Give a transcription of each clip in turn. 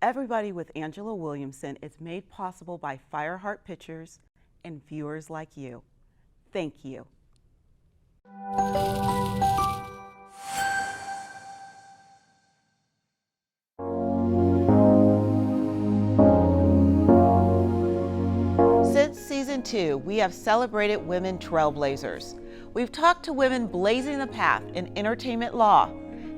Everybody with Angela Williamson is made possible by Fireheart Pictures and viewers like you. Thank you. Since season 2, we have celebrated women trailblazers. We've talked to women blazing the path in entertainment law,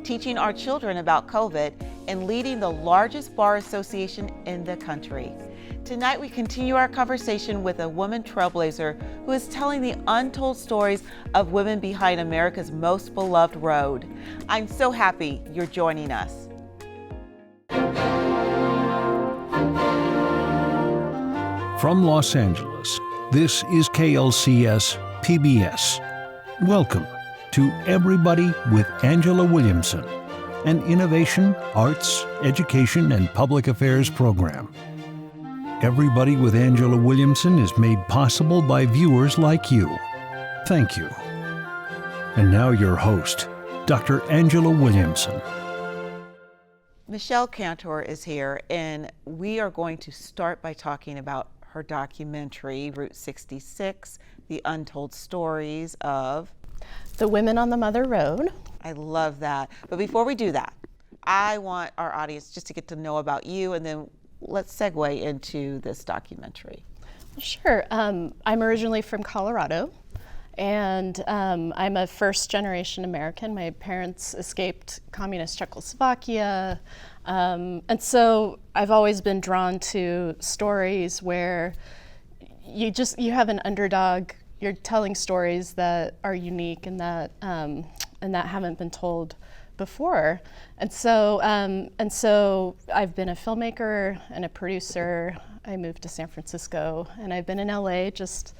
teaching our children about COVID, and leading the largest bar association in the country. Tonight we continue our conversation with a woman trailblazer who is telling the untold stories of women behind America's most beloved road. I'm so happy you're joining us. From Los Angeles, this is KLCS PBS. Welcome to Everybody with Angela Williamson, an innovation, arts, education, and public affairs program. Everybody with Angela Williamson is made possible by viewers like you. Thank you. And now your host, Dr. Angela Williamson. Michelle Kantor is here, and we are going to start by talking about her documentary, Route 66, The Untold Stories of the Women on the Mother Road. I love that. But before we do that, I want our audience just to get to know about you, and then let's segue into this documentary. Sure. I'm originally from Colorado, and I'm a first-generation American. My parents escaped communist Czechoslovakia, and so I've always been drawn to stories where you have an underdog. You're telling stories that are unique and that haven't been told before. And so I've been a filmmaker and a producer. I moved to San Francisco, and I've been in LA just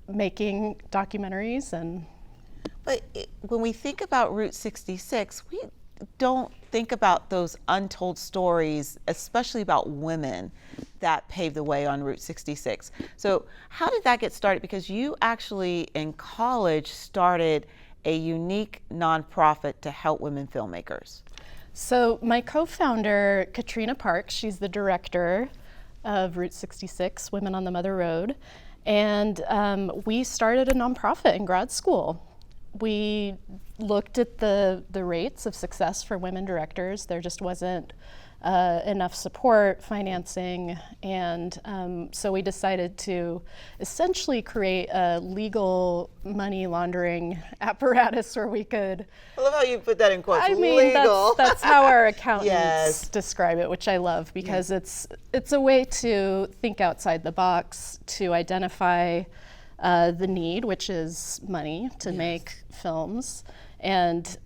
making documentaries. But when we think about Route 66, we don't think about those untold stories, especially about women that paved the way on Route 66. So how did that get started? Because you actually in college started a unique nonprofit to help women filmmakers. So my co-founder, Katrina Parks, she's the director of Route 66, Women on the Mother Road, and we started a nonprofit in grad school. We looked at the rates of success for women directors. There just wasn't enough support, financing, and so we decided to essentially create a legal money laundering apparatus where we could. I love how you put that in quotes. I mean, legal. That's how our accountants Yes. describe it, which I love because it's a way to think outside the box, to identify the need, which is money to make films, and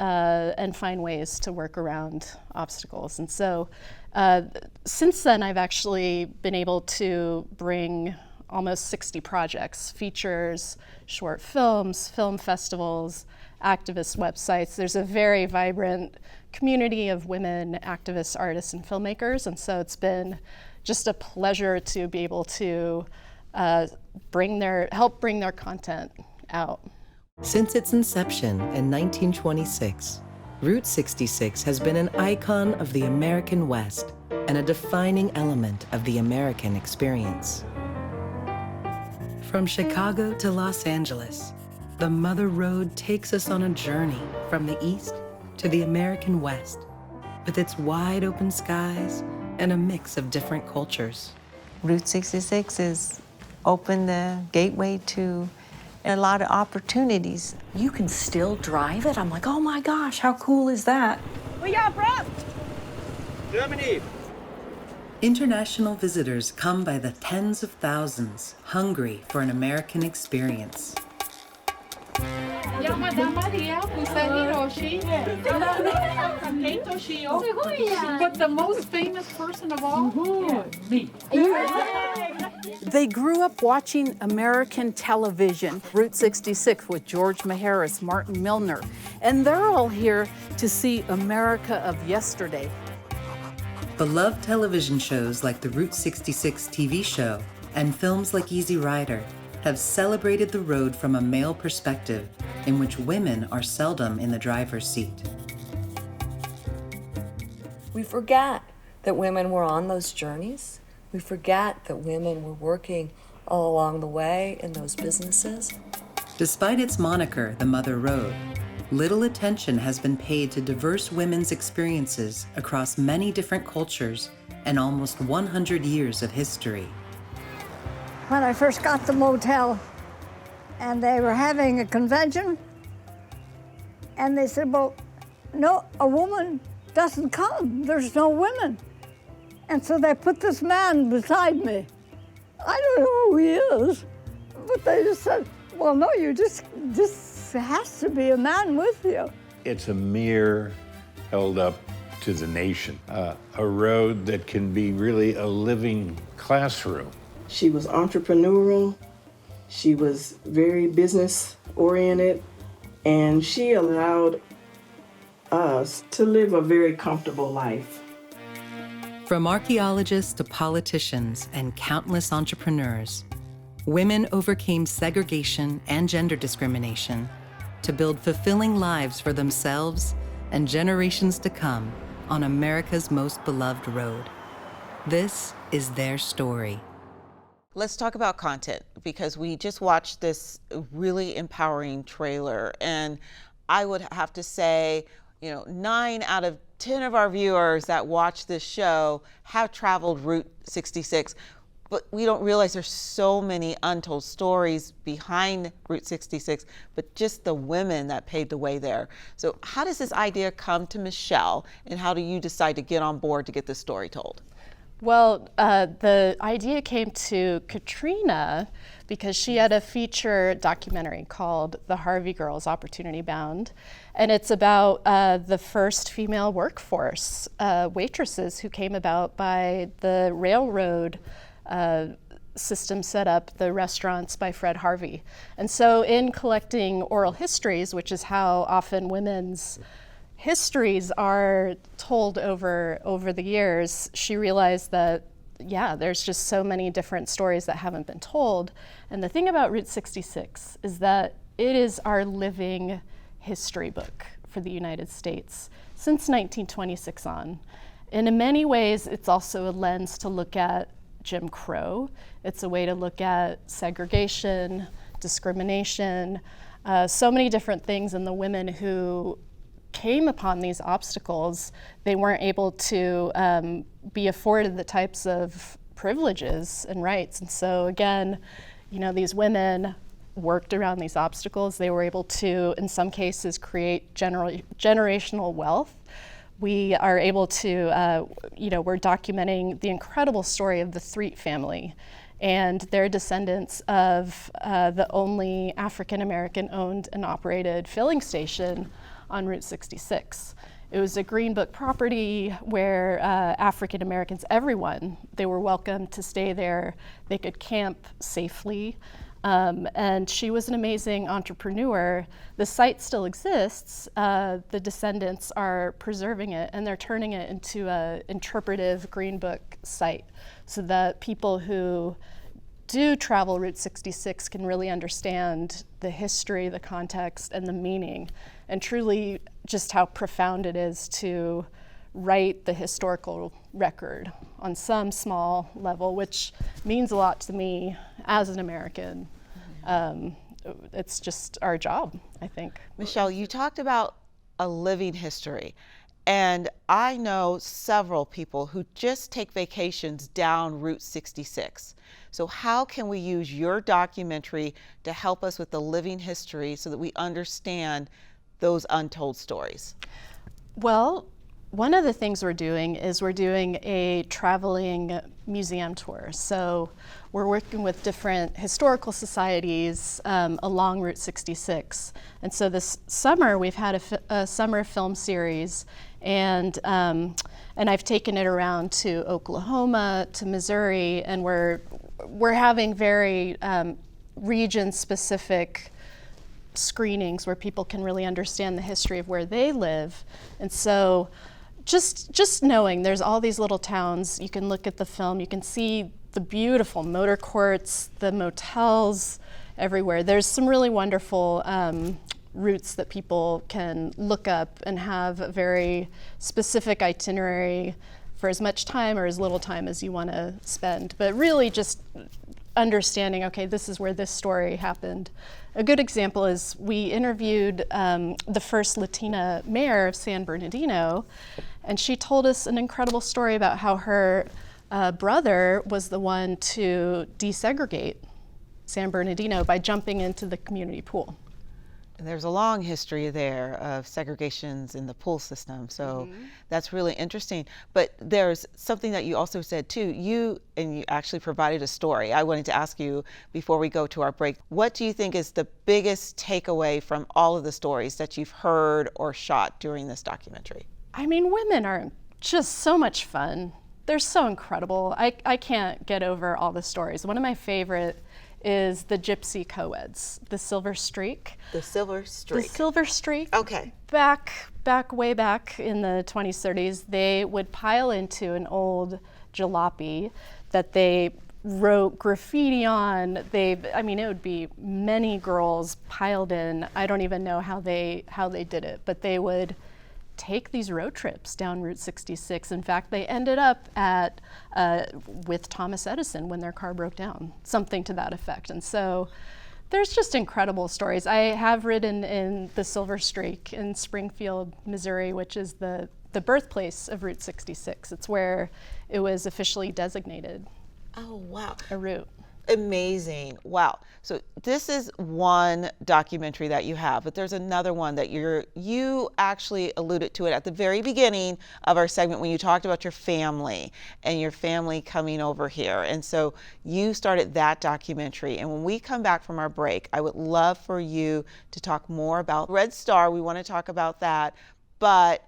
find ways to work around obstacles. And so since then, I've actually been able to bring almost 60 projects, features, short films, film festivals, activist websites. There's a very vibrant community of women activists, artists, and filmmakers. And so it's been just a pleasure to be able to help bring their content out. Since its inception in 1926, Route 66 has been an icon of the American West and a defining element of the American experience. From Chicago to Los Angeles, the Mother Road takes us on a journey from the East to the American West, with its wide open skies and a mix of different cultures. Route 66 has opened the gateway to a lot of opportunities. You can still drive it? I'm like, oh my gosh, how cool is that? Germany! International visitors come by the tens of thousands, hungry for an American experience. But the most famous person of all? Me. They grew up watching American television, Route 66 with George Maharis, Martin Milner, and they're all here to see America of yesterday. Beloved television shows like the Route 66 TV show and films like Easy Rider have celebrated the road from a male perspective in which women are seldom in the driver's seat. We forgot that women were on those journeys. We forget that women were working all along the way in those businesses. Despite its moniker, the Mother Road, little attention has been paid to diverse women's experiences across many different cultures and almost 100 years of history. When I first got the motel, and they were having a convention, and they said, well, no, a woman doesn't come. There's no women. And so they put this man beside me. I don't know who he is, but they just said, well, no, this has to be a man with you. It's a mirror held up to the nation, a road that can be really a living classroom. She was entrepreneurial, she was very business oriented, and she allowed us to live a very comfortable life. From archaeologists to politicians and countless entrepreneurs, women overcame segregation and gender discrimination to build fulfilling lives for themselves and generations to come on America's most beloved road. This is their story. Let's talk about content, because we just watched this really empowering trailer, and I would have to say, 9 out of 10 of our viewers that watch this show have traveled Route 66, but we don't realize there's so many untold stories behind Route 66, but just the women that paved the way there. So how does this idea come to Michelle, and how do you decide to get on board to get this story told? Well, the idea came to Katrina because she had a feature documentary called The Harvey Girls Opportunity Bound, and it's about the first female workforce, waitresses who came about by the railroad system set up, the restaurants by Fred Harvey. And so in collecting oral histories, which is how often women's histories are told over the years, she realized that, there's just so many different stories that haven't been told. And the thing about Route 66 is that it is our living history book for the United States since 1926 on. And in many ways, it's also a lens to look at Jim Crow. It's a way to look at segregation, discrimination, so many different things, and the women who came upon these obstacles, they weren't able to be afforded the types of privileges and rights. And so again, these women worked around these obstacles. They were able to, in some cases, create generational wealth. We are able to, we're documenting the incredible story of the Threet family and their descendants of the only African-American owned and operated filling station on Route 66. It was a Green Book property where African Americans, everyone, they were welcome to stay there. They could camp safely. And she was an amazing entrepreneur. The site still exists. The descendants are preserving it, and they're turning it into an interpretive Green Book site so that people who do travel Route 66 can really understand the history, the context, and the meaning, and truly just how profound it is to write the historical record on some small level, which means a lot to me as an American. It's just our job, I think. Michelle, you talked about a living history, and I know several people who just take vacations down Route 66. So how can we use your documentary to help us with the living history so that we understand those untold stories? Well, one of the things we're doing is we're doing a traveling museum tour. So we're working with different historical societies along Route 66. And so this summer we've had a summer film series, and I've taken it around to Oklahoma, to Missouri, and we're having very region-specific screenings where people can really understand the history of where they live. And so just knowing there's all these little towns, you can look at the film, you can see the beautiful motor courts, the motels everywhere. There's some really wonderful routes that people can look up and have a very specific itinerary for as much time or as little time as you want to spend. But really just understanding, okay, this is where this story happened. A good example is we interviewed the first Latina mayor of San Bernardino, and she told us an incredible story about how her brother was the one to desegregate San Bernardino by jumping into the community pool. And there's a long history there of segregations in the pool system, so that's really interesting. But there's something that you also said too, you actually provided a story. I wanted to ask you before we go to our break, what do you think is the biggest takeaway from all of the stories that you've heard or shot during this documentary? I mean, women are just so much fun. They're so incredible. I can't get over all the stories. One of my favorite is the gypsy co-eds, the Silver Streak. The Silver Streak. The Silver Streak. Okay. Way back in the 20s, 30s, they would pile into an old jalopy that they wrote graffiti on. I mean, it would be many girls piled in. I don't even know how they did it, but they would take these road trips down Route 66. In fact, they ended up with Thomas Edison when their car broke down, something to that effect. And so there's just incredible stories. I have ridden in the Silver Streak in Springfield, Missouri, which is the birthplace of Route 66. It's where it was officially designated. Oh, wow. A route. Amazing. Wow. So this is one documentary that you have, but there's another one that you actually alluded to it at the very beginning of our segment when you talked about your family and your family coming over here. And so you started that documentary. And when we come back from our break, I would love for you to talk more about Red Star. We want to talk about that, but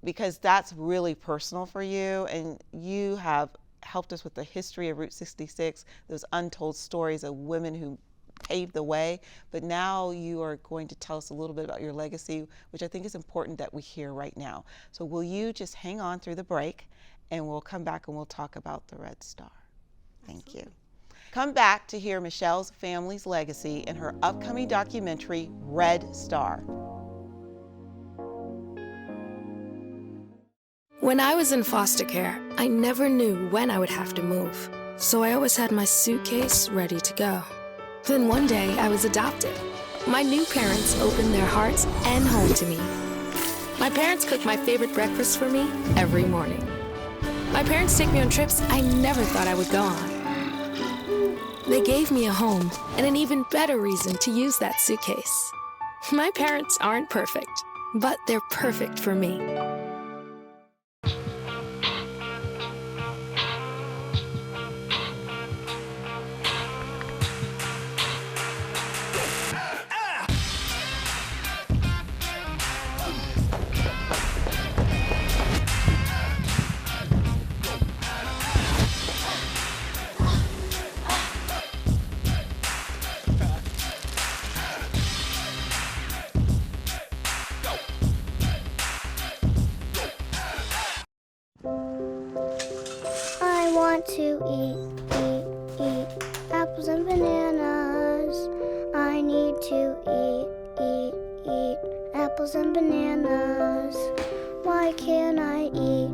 because that's really personal for you, and you have helped us with the history of Route 66, those untold stories of women who paved the way. But now you are going to tell us a little bit about your legacy, which I think is important that we hear right now. So will you just hang on through the break, and we'll come back and we'll talk about the Red Star. Thank you. Come back to hear Michelle's family's legacy in her upcoming documentary, Red Star. When I was in foster care, I never knew when I would have to move, so I always had my suitcase ready to go. Then one day, I was adopted. My new parents opened their hearts and home to me. My parents cook my favorite breakfast for me every morning. My parents take me on trips I never thought I would go on. They gave me a home and an even better reason to use that suitcase. My parents aren't perfect, but they're perfect for me. I want to eat apples and bananas. I need to eat apples and bananas. Why can't I eat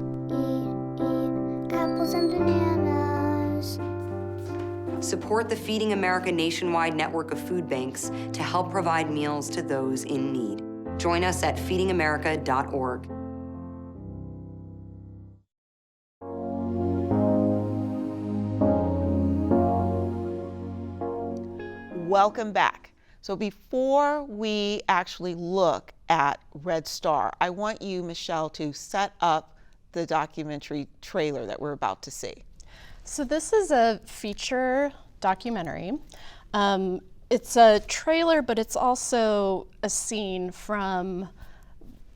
apples and bananas? Support the Feeding America nationwide network of food banks to help provide meals to those in need. Join us at feedingamerica.org. Welcome back. So before we actually look at Red Star, I want you, Michelle, to set up the documentary trailer that we're about to see. So this is a feature documentary. It's a trailer, but it's also a scene from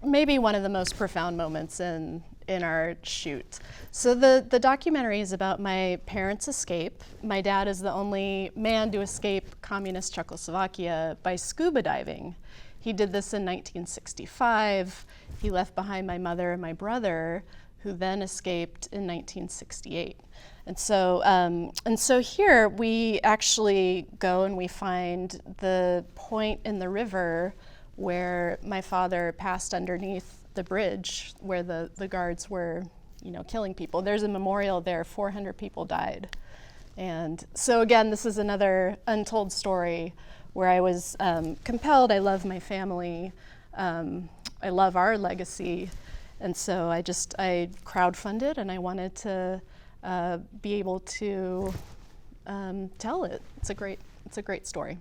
maybe one of the most profound moments in our shoot. So the documentary is about my parents' escape. My dad is the only man to escape communist Czechoslovakia by scuba diving. He did this in 1965. He left behind my mother and my brother, who then escaped in 1968. And so here we actually go and we find the point in the river where my father passed underneath the bridge where the guards were killing people. There's a memorial there, 400 people died. And so again, this is another untold story where I was compelled. I love my family. I love our legacy. And so I crowdfunded, and I wanted to be able to tell it. It's a great story.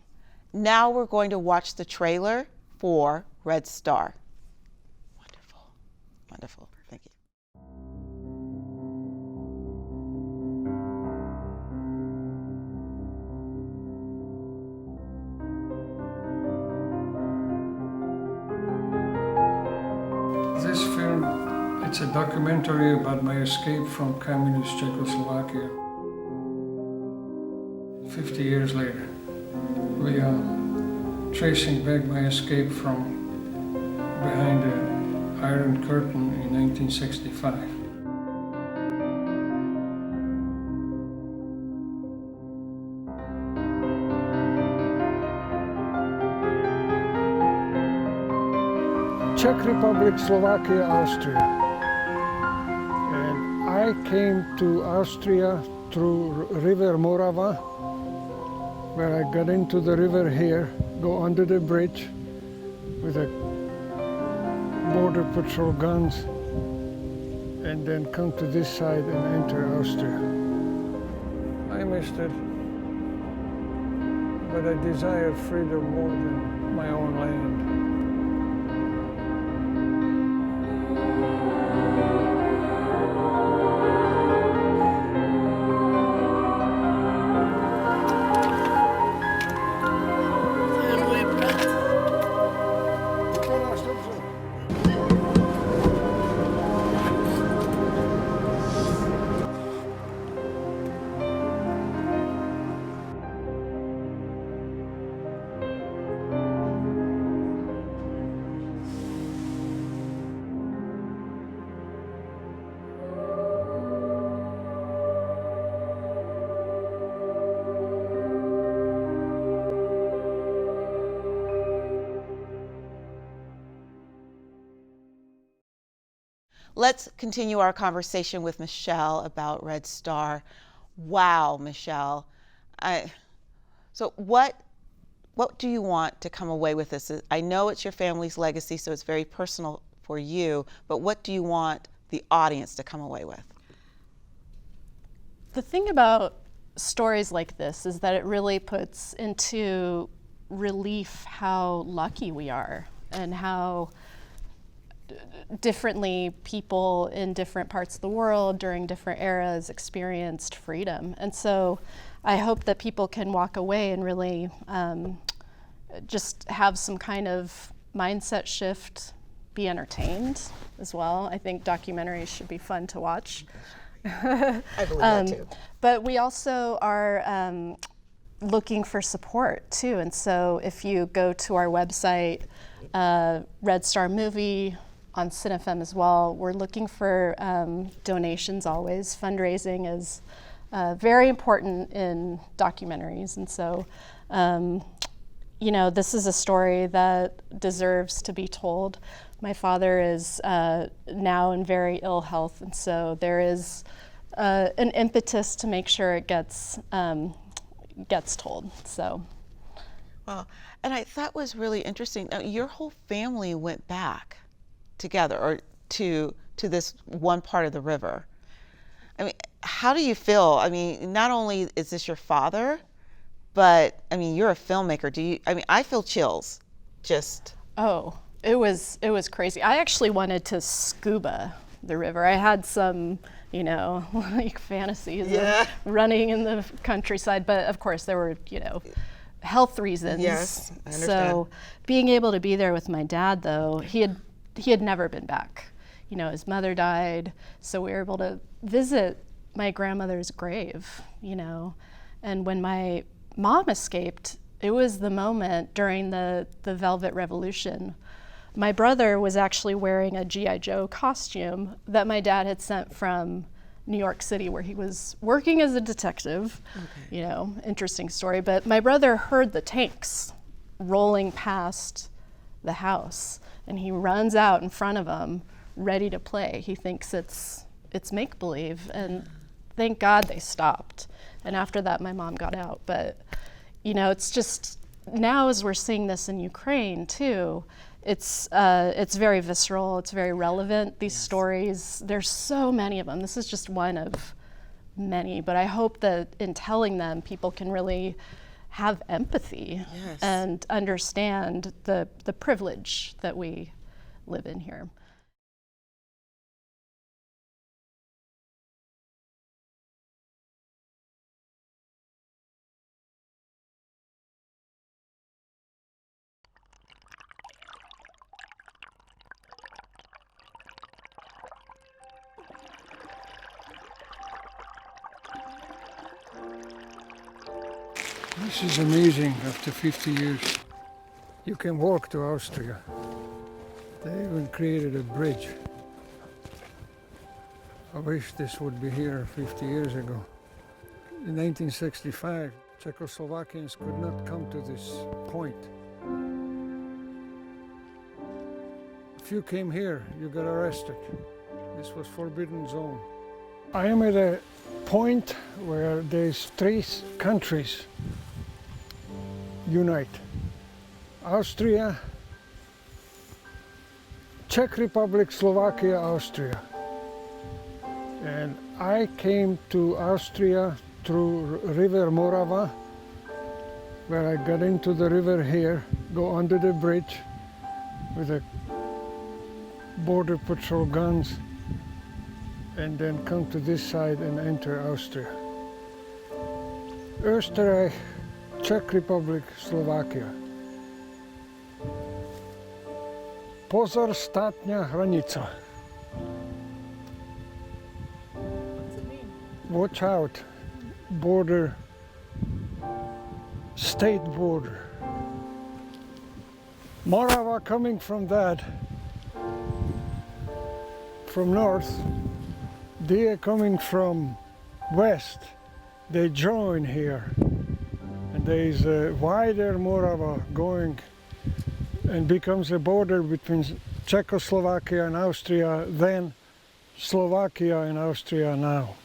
Now we're going to watch the trailer for Red Star. Wonderful, wonderful. Thank you. This film, it's a documentary about my escape from communist Czechoslovakia. 50 years later, we are tracing back my escape from behind the Iron Curtain in 1965. Czech Republic, Slovakia, Austria. And I came to Austria through River Morava, where I got into the river here, go under the bridge with the border patrol guns, and then come to this side and enter Austria. I missed it, but I desired freedom more than my own land. Let's continue our conversation with Michelle about Red Star. Wow, Michelle. So what do you want to come away with this? I know it's your family's legacy, so it's very personal for you, but what do you want the audience to come away with? The thing about stories like this is that it really puts into relief how lucky we are and how differently people in different parts of the world during different eras experienced freedom. And so I hope that people can walk away and really just have some kind of mindset shift, be entertained as well. I think documentaries should be fun to watch. I believe that too. But we also are looking for support too. And so if you go to our website, Red Star Movie, on CineFem as well, we're looking for donations always. Fundraising is very important in documentaries. And so, this is a story that deserves to be told. My father is now in very ill health, and so there is an impetus to make sure it gets told. So. Well, and I thought was really interesting. Now, your whole family went back together, or to this one part of the river. I mean, how do you feel? I mean, not only is this your father, but I mean, you're a filmmaker. I feel chills. Just. Oh, it was crazy. I actually wanted to scuba the river. I had some, like fantasies of running in the countryside, but of course there were, health reasons. Yes, I understand. So being able to be there with my dad, though, he had never been back. His mother died, so we were able to visit my grandmother's grave, And when my mom escaped, it was the moment during the Velvet Revolution. My brother was actually wearing a G.I. Joe costume that my dad had sent from New York City, where he was working as a detective. Okay. Interesting story. But my brother heard the tanks rolling past the house, and he runs out in front of them, ready to play. He thinks it's it's make-believe, and thank God they stopped. And after that, my mom got out. But, you know, it's just, now as we're seeing this in Ukraine too, it's very visceral, it's very relevant, these stories. There's so many of them. This is just one of many, but I hope that in telling them, people can really have empathy and understand the privilege that we live in here. This is amazing. After 50 years, you can walk to Austria. They even created a bridge. I wish this would be here 50 years ago. In 1965, Czechoslovakians could not come to this point. If you came here, you got arrested. This was forbidden zone. I am at a point where there's three countries unite. Austria, Czech Republic, Slovakia, Austria. And I came to Austria through River Morava, where I got into the river here, go under the bridge with the border patrol guns, and then come to this side and enter Austria. Österreich, Czech Republic, Slovakia. Pozor, státňa hranica. What's it mean? Watch out, border, state border. Morava coming from that, from north, they are coming from west, they join here. And there is a wider Morava going and becomes a border between Czechoslovakia and Austria, then Slovakia and Austria now.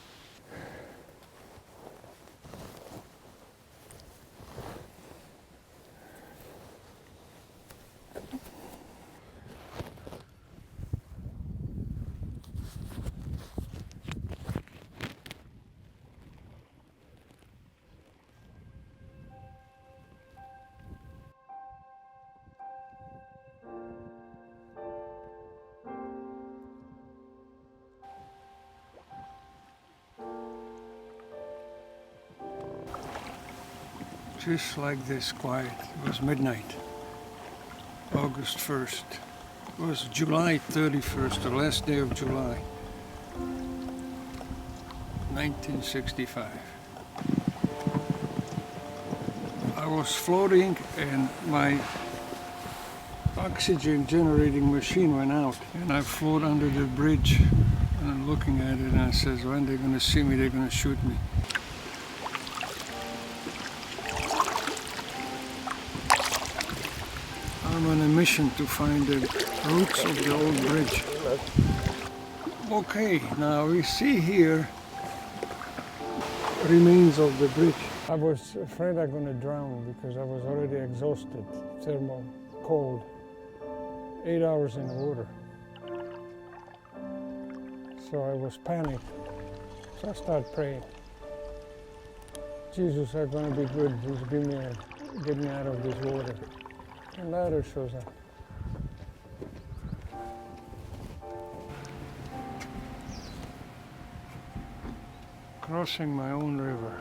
Just like this, quiet. It was midnight, August 1st. It was July 31st, the last day of July, 1965. I was floating and my oxygen generating machine went out, and I float under the bridge and I'm looking at it and I says, when they're gonna see me, they're gonna shoot me. I'm on a mission to find the roots of the old bridge. Okay, now we see here remains of the bridge. I was afraid I'm going to drown because I was already exhausted, thermal, cold, 8 hours in the water. So I was panicked. So I started praying. Jesus, I'm going to be good. Just get me out of this water. And ladder shows up. Crossing my own river.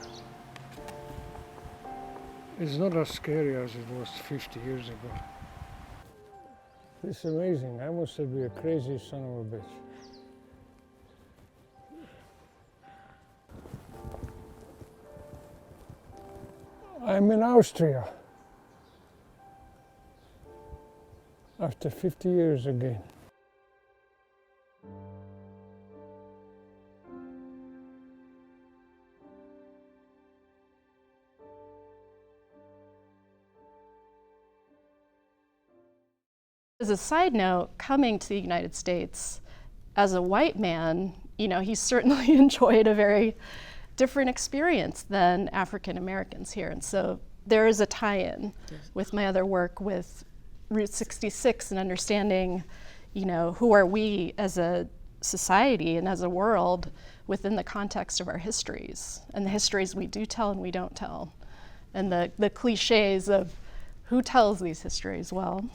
It's not as scary as it was 50 years ago. It's amazing. I must be a crazy son of a bitch. I'm in Austria. After 50 years again. As a side note, coming to the United States as a white man you know, he certainly enjoyed a very different experience than African Americans here. And so there is a tie-in with my other work with Route 66 and understanding, you know, who are we as a society and as a world within the context of our histories and the histories we do tell and we don't tell. And the cliches of who tells these histories. Well,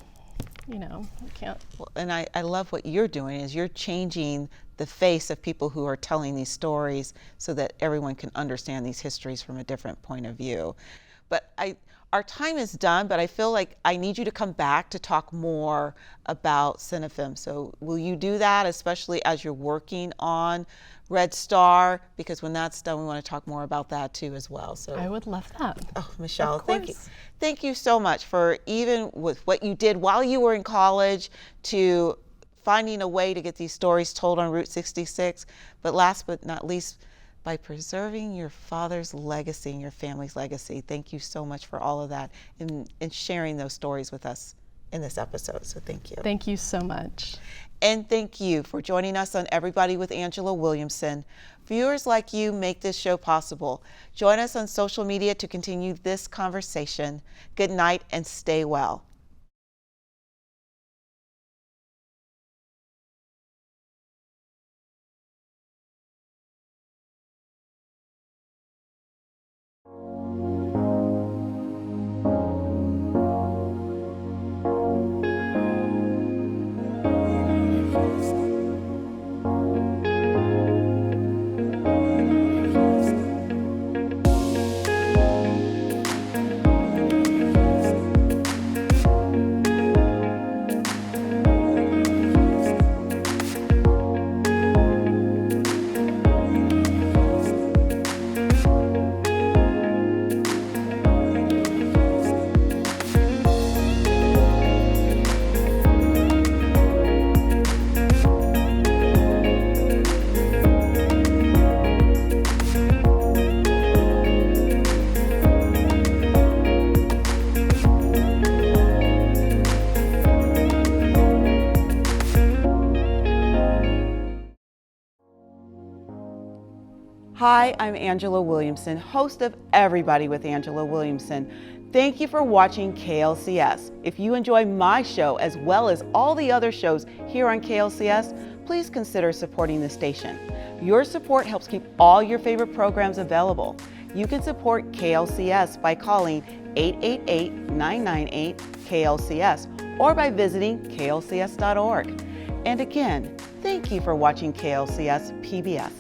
you know, we can't. Well, and I love what you're doing is you're changing the face of people who are telling these stories so that everyone can understand these histories from a different point of view. But our time is done, but I feel like I need you to come back to talk more about Cinefilm. So will you do that, especially as you're working on Red Star? Because when that's done, we want to talk more about that too as well. So I would love that. Oh, Michelle, thank you. Thank you so much for even with what you did while you were in college to finding a way to get these stories told on Route 66. But last but not least, by preserving your father's legacy and your family's legacy. Thank you so much for all of that and sharing those stories with us in this episode. So thank you. Thank you so much. And thank you for joining us on Everybody with Angela Williamson. Viewers like you make this show possible. Join us on social media to continue this conversation. Good night and stay well. Hi, I'm Angela Williamson, host of Everybody with Angela Williamson. Thank you for watching KLCS. If you enjoy my show as well as all the other shows here on KLCS, please consider supporting the station. Your support helps keep all your favorite programs available. You can support KLCS by calling 888-998-KLCS or by visiting klcs.org. And again, thank you for watching KLCS PBS.